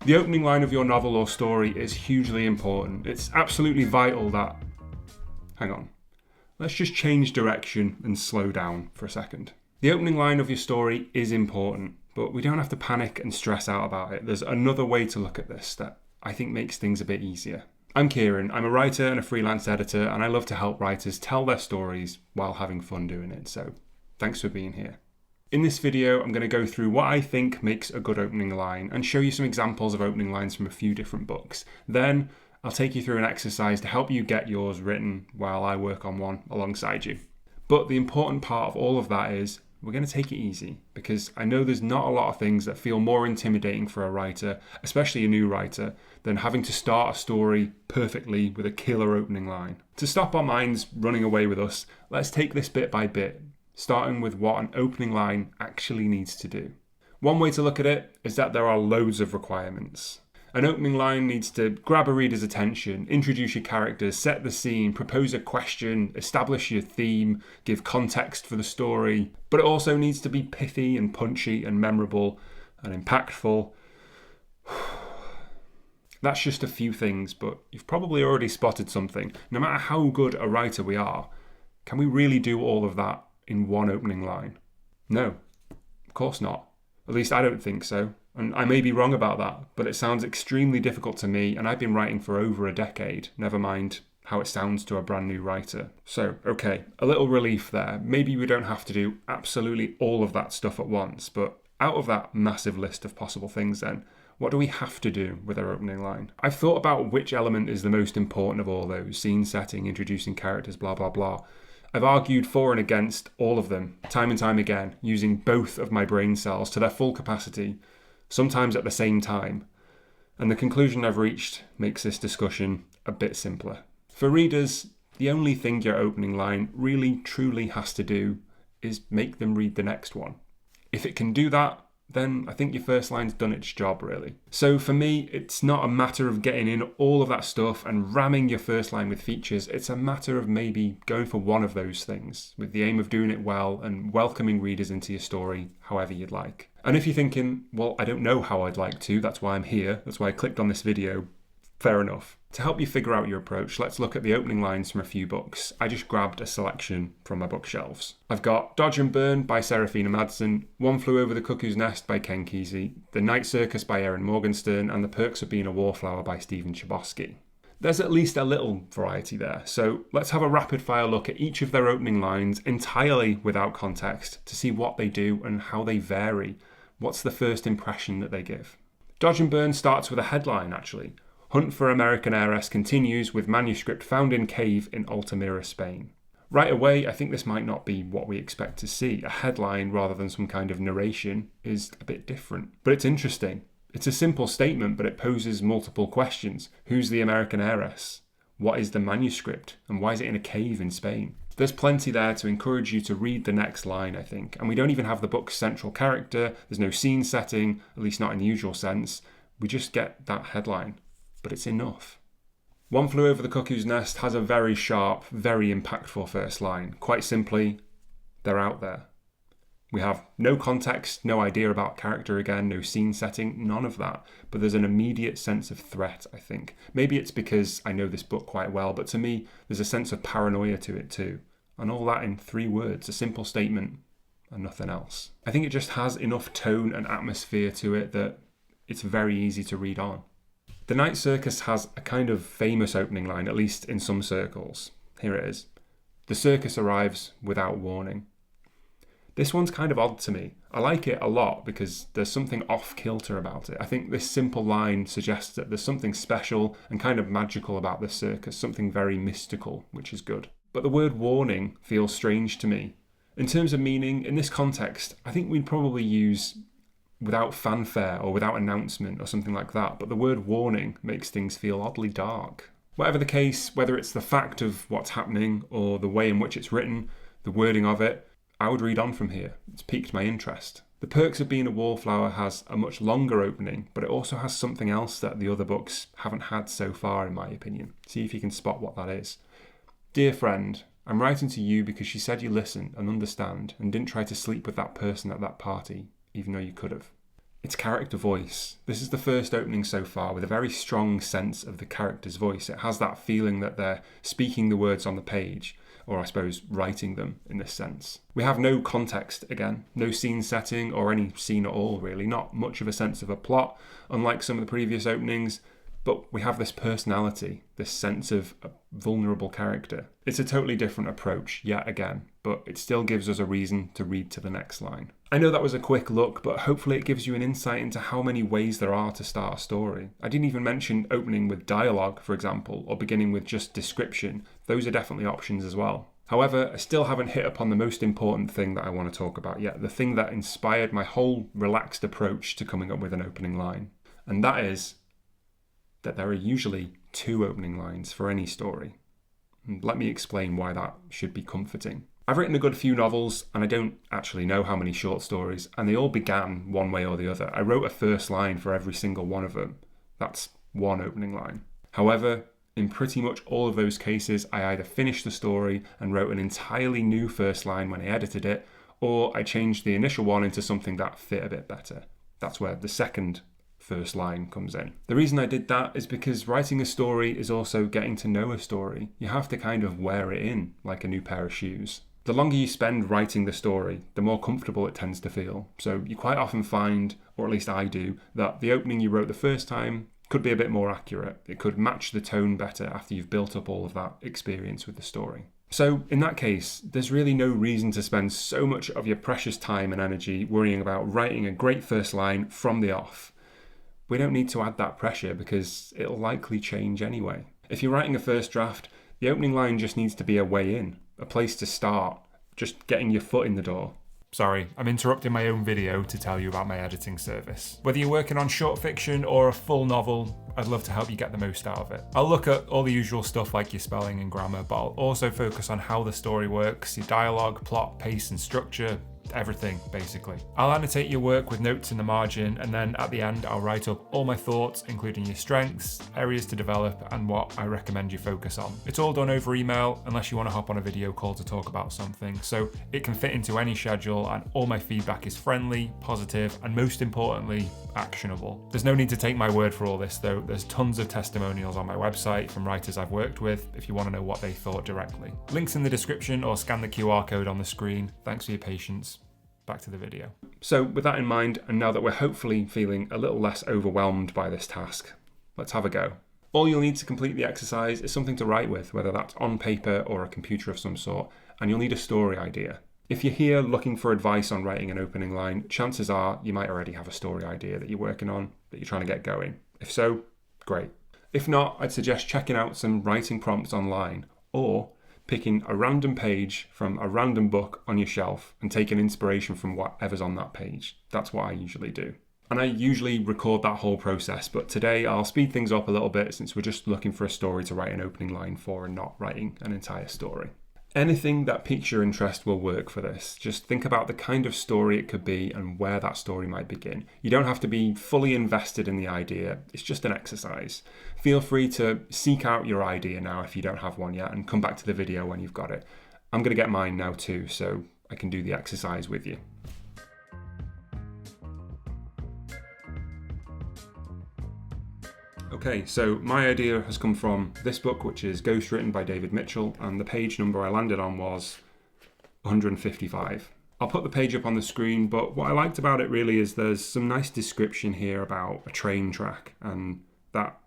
The opening line of your novel or story is hugely important. It's absolutely vital that... Hang on. Let's just change direction and slow down for a second. The opening line of your story is important, but we don't have to panic and stress out about it. There's another way to look at this that I think makes things a bit easier. I'm Kieren. I'm a writer and a freelance editor, and I love to help writers tell their stories while having fun doing it, so thanks for being here. In this video, I'm going to go through what I think makes a good opening line and show you some examples of opening lines from a few different books. Then I'll take you through an exercise to help you get yours written while I work on one alongside you. But the important part of all of that is we're going to take it easy, because I know there's not a lot of things that feel more intimidating for a writer, especially a new writer, than having to start a story perfectly with a killer opening line. To stop our minds running away with us, let's take this bit by bit, starting with what an opening line actually needs to do. One way to look at it is that there are loads of requirements. An opening line needs to grab a reader's attention, introduce your characters, set the scene, propose a question, establish your theme, give context for the story, but it also needs to be pithy and punchy and memorable and impactful. That's just a few things, but you've probably already spotted something. No matter how good a writer we are, can we really do all of that in one opening line? No, of course not. At least I don't think so. And I may be wrong about that, but it sounds extremely difficult to me, and I've been writing for over a decade, never mind how it sounds to a brand new writer. So, okay, a little relief there. Maybe we don't have to do absolutely all of that stuff at once, but out of that massive list of possible things then, what do we have to do with our opening line? I've thought about which element is the most important of all those, scene setting, introducing characters, blah, blah, blah. I've argued for and against all of them, time and time again, using both of my brain cells to their full capacity, sometimes at the same time, and the conclusion I've reached makes this discussion a bit simpler. For readers, the only thing your opening line really truly has to do is make them read the next one. If it can do that, then I think your first line's done its job, really. So for me, it's not a matter of getting in all of that stuff and ramming your first line with features. It's a matter of maybe going for one of those things with the aim of doing it well and welcoming readers into your story however you'd like. And if you're thinking, well, I don't know how I'd like to, that's why I'm here, that's why I clicked on this video, fair enough. To help you figure out your approach, let's look at the opening lines from a few books. I just grabbed a selection from my bookshelves. I've got Dodge and Burn by Serafina Madsen, One Flew Over the Cuckoo's Nest by Ken Kesey, The Night Circus by Erin Morgenstern, and The Perks of Being a Wallflower by Stephen Chbosky. There's at least a little variety there, so let's have a rapid fire look at each of their opening lines entirely without context to see what they do and how they vary. What's the first impression that they give? Dodge and Burn starts with a headline, actually. Hunt for American Heiress continues with manuscript found in cave in Altamira, Spain. Right away, I think this might not be what we expect to see. A headline rather than some kind of narration is a bit different. But it's interesting. It's a simple statement, but it poses multiple questions. Who's the American heiress? What is the manuscript? And why is it in a cave in Spain? There's plenty there to encourage you to read the next line, I think. And we don't even have the book's central character. There's no scene setting, at least not in the usual sense. We just get that headline. But it's enough. One Flew Over the Cuckoo's Nest has a very sharp, very impactful first line. Quite simply, they're out there. We have no context, no idea about character again, no scene setting, none of that. But there's an immediate sense of threat, I think. Maybe it's because I know this book quite well, but to me, there's a sense of paranoia to it too. And all that in 3 words, a simple statement and nothing else. I think it just has enough tone and atmosphere to it that it's very easy to read on. The Night Circus has a kind of famous opening line, at least in some circles. Here it is. The circus arrives without warning. This one's kind of odd to me. I like it a lot because there's something off-kilter about it. I think this simple line suggests that there's something special and kind of magical about this circus, something very mystical, which is good. But the word warning feels strange to me. In terms of meaning, in this context, I think we'd probably use without fanfare or without announcement or something like that, but the word warning makes things feel oddly dark. Whatever the case, whether it's the fact of what's happening or the way in which it's written, the wording of it, I would read on from here. It's piqued my interest. The Perks of Being a Wallflower has a much longer opening, but it also has something else that the other books haven't had so far, in my opinion. See if you can spot what that is. Dear friend, I'm writing to you because you said you listen and understand and didn't try to sleep with that person at that party, even though you could have. It's character voice. This is the first opening so far with a very strong sense of the character's voice. It has that feeling that they're speaking the words on the page, or I suppose writing them in this sense. We have no context again, no scene setting or any scene at all really, not much of a sense of a plot, unlike some of the previous openings, but we have this personality, this sense of a vulnerable character. It's a totally different approach yet again, but it still gives us a reason to read to the next line. I know that was a quick look, but hopefully it gives you an insight into how many ways there are to start a story. I didn't even mention opening with dialogue, for example, or beginning with just description. Those are definitely options as well. However, I still haven't hit upon the most important thing that I want to talk about yet, the thing that inspired my whole relaxed approach to coming up with an opening line. And that is that there are usually 2 opening lines for any story. And let me explain why that should be comforting. I've written a good few novels, and I don't actually know how many short stories, and they all began one way or the other. I wrote a first line for every single one of them. That's 1 opening line. However, in pretty much all of those cases, I either finished the story and wrote an entirely new first line when I edited it, or I changed the initial one into something that fit a bit better. That's where the second first line comes in. The reason I did that is because writing a story is also getting to know a story. You have to kind of wear it in like a new pair of shoes. The longer you spend writing the story, the more comfortable it tends to feel. So you quite often find, or at least I do, that the opening you wrote the first time could be a bit more accurate. It could match the tone better after you've built up all of that experience with the story. So in that case, there's really no reason to spend so much of your precious time and energy worrying about writing a great first line from the off. We don't need to add that pressure because it'll likely change anyway. If you're writing a first draft, the opening line just needs to be a way in, a place to start, just getting your foot in the door. Sorry, I'm interrupting my own video to tell you about my editing service. Whether you're working on short fiction or a full novel, I'd love to help you get the most out of it. I'll look at all the usual stuff like your spelling and grammar, but I'll also focus on how the story works, your dialogue, plot, pace and structure, everything basically. I'll annotate your work with notes in the margin, and then at the end I'll write up all my thoughts, including your strengths, areas to develop and what I recommend you focus on. It's all done over email unless you want to hop on a video call to talk about something, so it can fit into any schedule, and all my feedback is friendly, positive and most importantly actionable. There's no need to take my word for all this though. There's tons of testimonials on my website from writers I've worked with if you want to know what they thought directly. Links in the description or scan the QR code on the screen. Thanks for your patience. Back to the video. So with that in mind, and now that we're hopefully feeling a little less overwhelmed by this task, let's have a go. All you'll need to complete the exercise is something to write with, whether that's on paper or a computer of some sort, and you'll need a story idea. If you're here looking for advice on writing an opening line, chances are you might already have a story idea that you're working on, that you're trying to get going. If so, great. If not, I'd suggest checking out some writing prompts online, or picking a random page from a random book on your shelf and taking inspiration from whatever's on that page. That's what I usually do. And I usually record that whole process, but today I'll speed things up a little bit since we're just looking for a story to write an opening line for and not writing an entire story. Anything that piques your interest will work for this. Just think about the kind of story it could be and where that story might begin. You don't have to be fully invested in the idea. It's just an exercise. Feel free to seek out your idea now if you don't have one yet and come back to the video when you've got it. I'm going to get mine now too, so I can do the exercise with you. Okay, so my idea has come from this book, which is ghostwritten by David Mitchell, and the page number I landed on was 155. I'll put the page up on the screen, but what I liked about it really is there's some nice description here about a train track, and that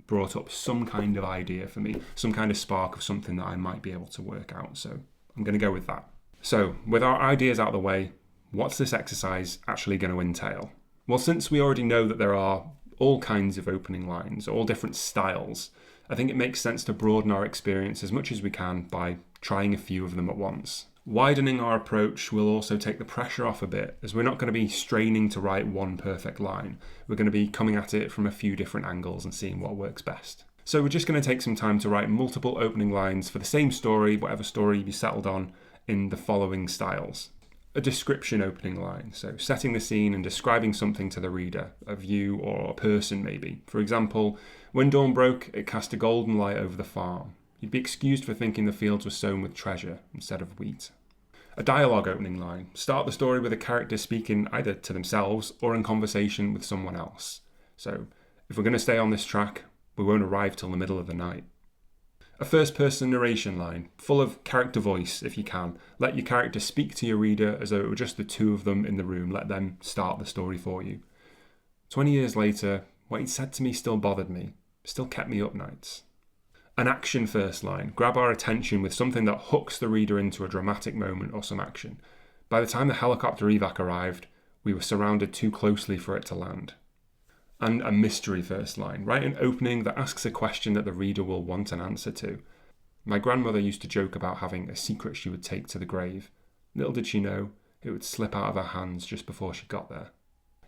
brought up some kind of idea for me, some kind of spark of something that I might be able to work out, so I'm going to go with that. So, with our ideas out of the way, what's this exercise actually going to entail? Well, since we already know that there are all kinds of opening lines, all different styles, I think it makes sense to broaden our experience as much as we can by trying a few of them at once. Widening our approach will also take the pressure off a bit, as we're not going to be straining to write one perfect line. We're going to be coming at it from a few different angles and seeing what works best. So we're just going to take some time to write multiple opening lines for the same story, whatever story you settled on, in the following styles. A description opening line, so setting the scene and describing something to the reader, a view or a person maybe. For example, when dawn broke, it cast a golden light over the farm. You'd be excused for thinking the fields were sown with treasure instead of wheat. A dialogue opening line. Start the story with a character speaking either to themselves or in conversation with someone else. So, if we're going to stay on this track, we won't arrive till the middle of the night. A first-person narration line, full of character voice if you can. Let your character speak to your reader as though it were just the two of them in the room. Let them start the story for you. 20 years later, what he'd said to me still bothered me, still kept me up nights. An action first line. Grab our attention with something that hooks the reader into a dramatic moment or some action. By the time the helicopter evac arrived, we were surrounded too closely for it to land. And a mystery first line. Write an opening that asks a question that the reader will want an answer to. My grandmother used to joke about having a secret she would take to the grave. Little did she know, it would slip out of her hands just before she got there.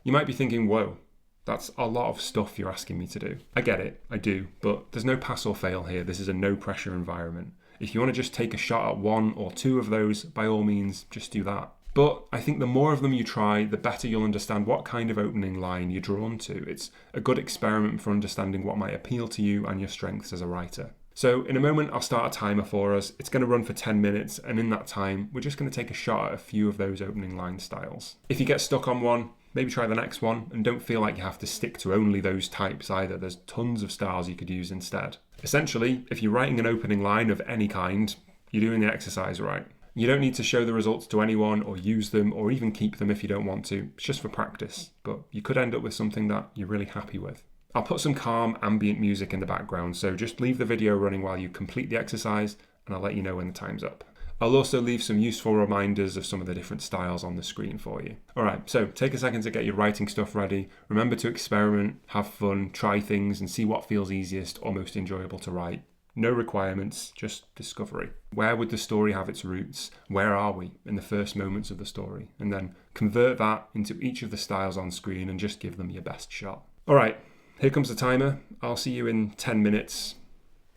You might be thinking, whoa, that's a lot of stuff you're asking me to do. I get it, I do, but there's no pass or fail here. This is a no pressure environment. If you want to just take a shot at one or two of those, by all means, just do that. But I think the more of them you try, the better you'll understand what kind of opening line you're drawn to. It's a good experiment for understanding what might appeal to you and your strengths as a writer. So in a moment, I'll start a timer for us. It's going to run for 10 minutes, and in that time, we're just going to take a shot at a few of those opening line styles. If you get stuck on one, maybe try the next one, and don't feel like you have to stick to only those types either. There's tons of styles you could use instead. Essentially, if you're writing an opening line of any kind, you're doing the exercise right. You don't need to show the results to anyone or use them or even keep them if you don't want to. It's just for practice, but you could end up with something that you're really happy with. I'll put some calm ambient music in the background, so just leave the video running while you complete the exercise and I'll let you know when the time's up. I'll also leave some useful reminders of some of the different styles on the screen for you. Alright, so take a second to get your writing stuff ready. Remember to experiment, have fun, try things and see what feels easiest or most enjoyable to write. No requirements, just discovery. Where would the story have its roots? Where are we in the first moments of the story? And then convert that into each of the styles on screen and just give them your best shot. All right, here comes the timer. I'll see you in 10 minutes.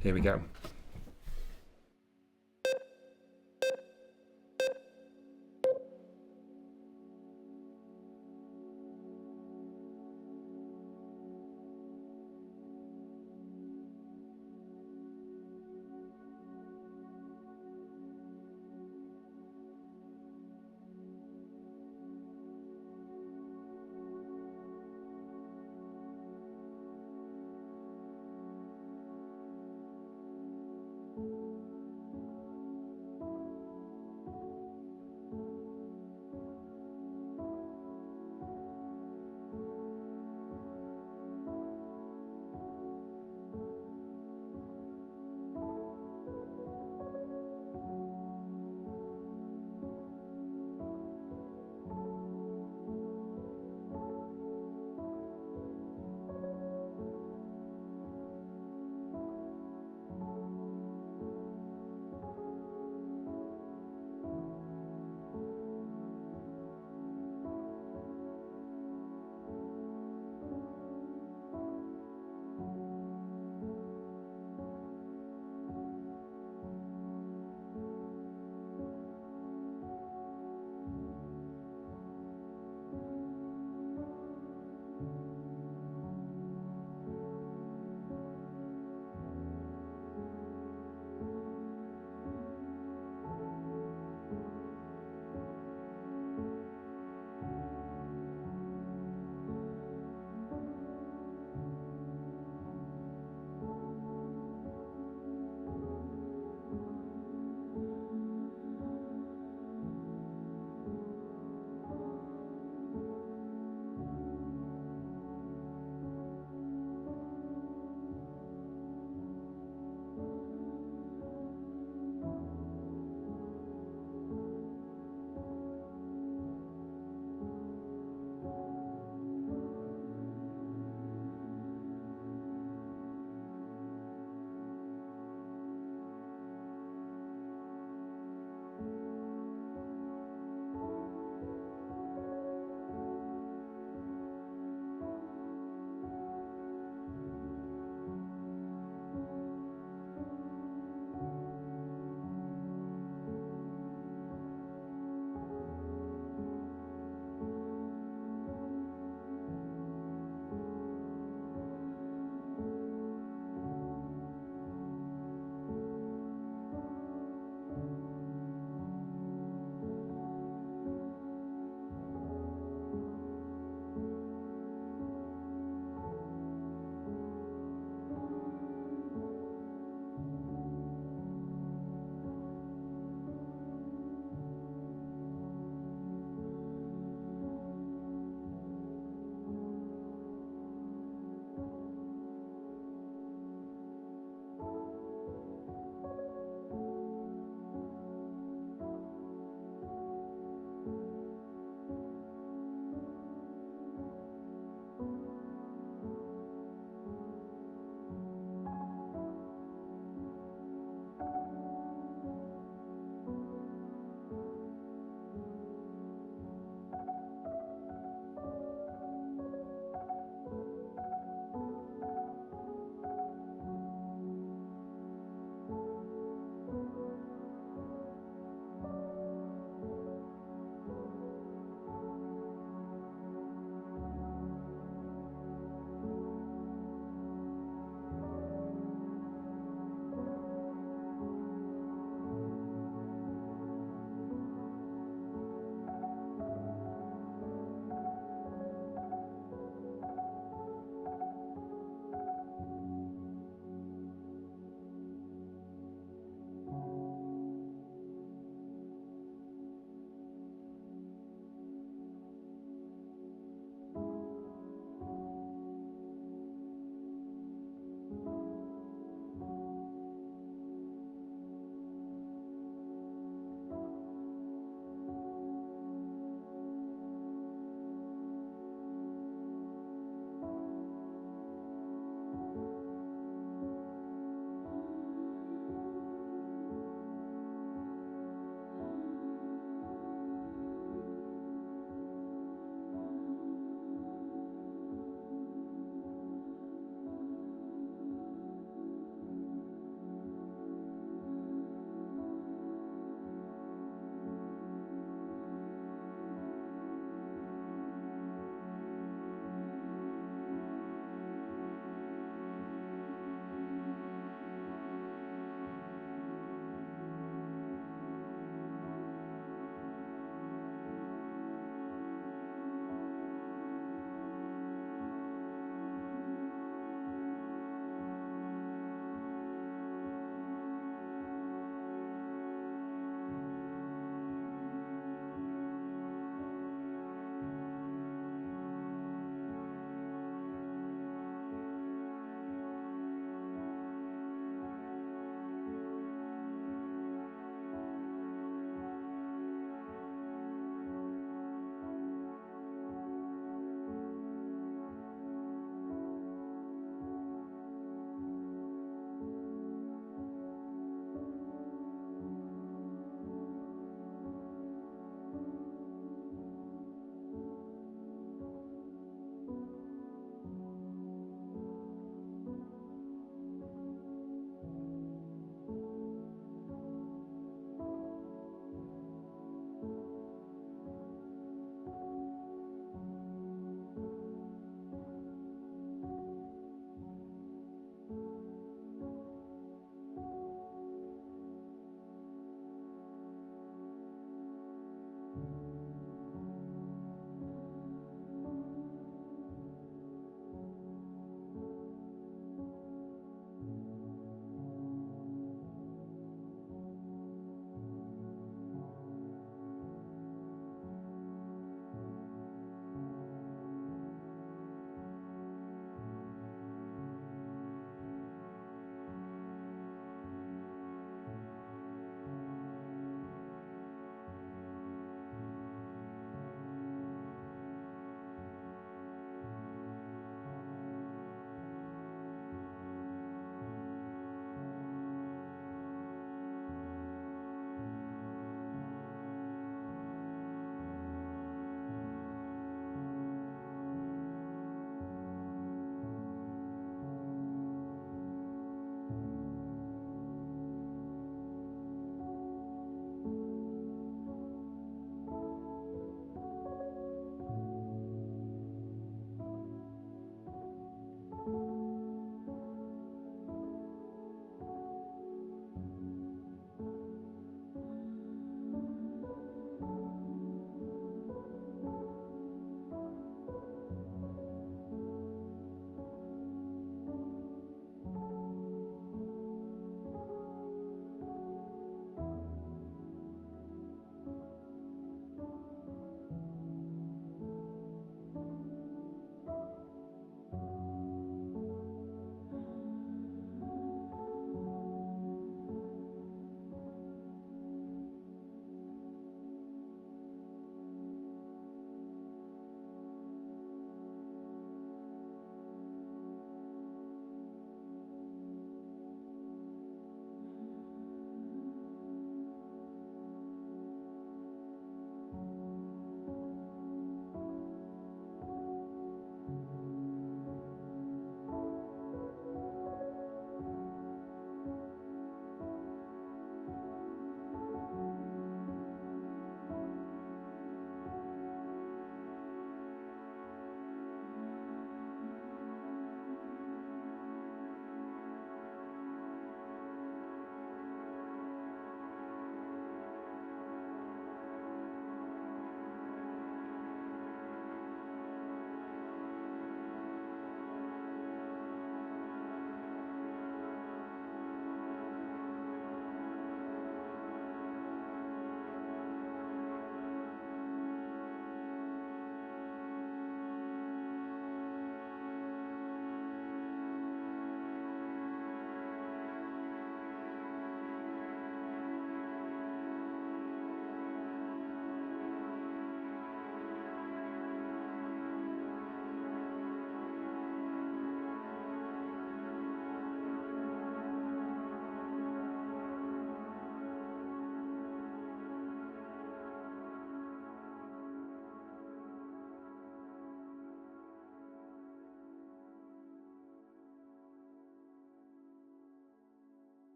Here we go.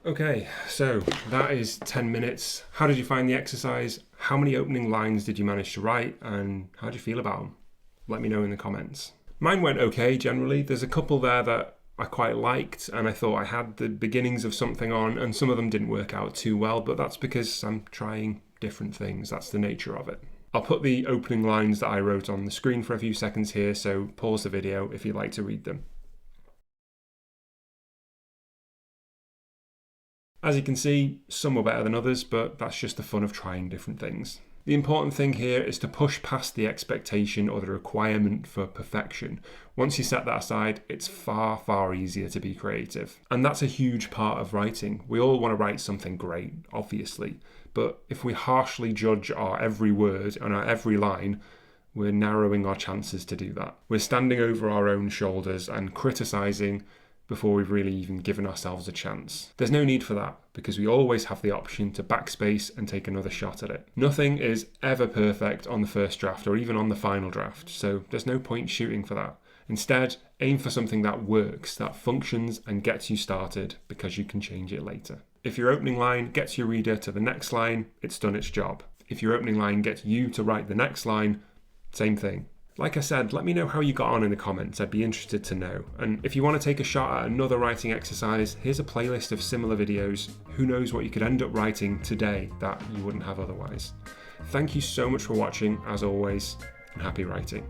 Okay, so that is 10 minutes. How did you find the exercise? How many opening lines did you manage to write? And how do you feel about them? Let me know in the comments. Mine went okay generally. There's a couple there that I quite liked and I thought I had the beginnings of something on, and some of them didn't work out too well, but that's because I'm trying different things. That's the nature of it. I'll put the opening lines that I wrote on the screen for a few seconds here, so pause the video if you'd like to read them. As you can see, some were better than others, but that's just the fun of trying different things. The important thing here is to push past the expectation or the requirement for perfection. Once you set that aside, it's far, far easier to be creative. And that's a huge part of writing. We all want to write something great, obviously, but if we harshly judge our every word and our every line, we're narrowing our chances to do that. We're standing over our own shoulders and criticising before we've really even given ourselves a chance. There's no need for that, because we always have the option to backspace and take another shot at it. Nothing is ever perfect on the first draft or even on the final draft, so there's no point shooting for that. Instead, aim for something that works, that functions and gets you started, because you can change it later. If your opening line gets your reader to the next line, it's done its job. If your opening line gets you to write the next line, same thing. Like I said, let me know how you got on in the comments. I'd be interested to know. And if you want to take a shot at another writing exercise, here's a playlist of similar videos. Who knows what you could end up writing today that you wouldn't have otherwise. Thank you so much for watching, as always, and happy writing.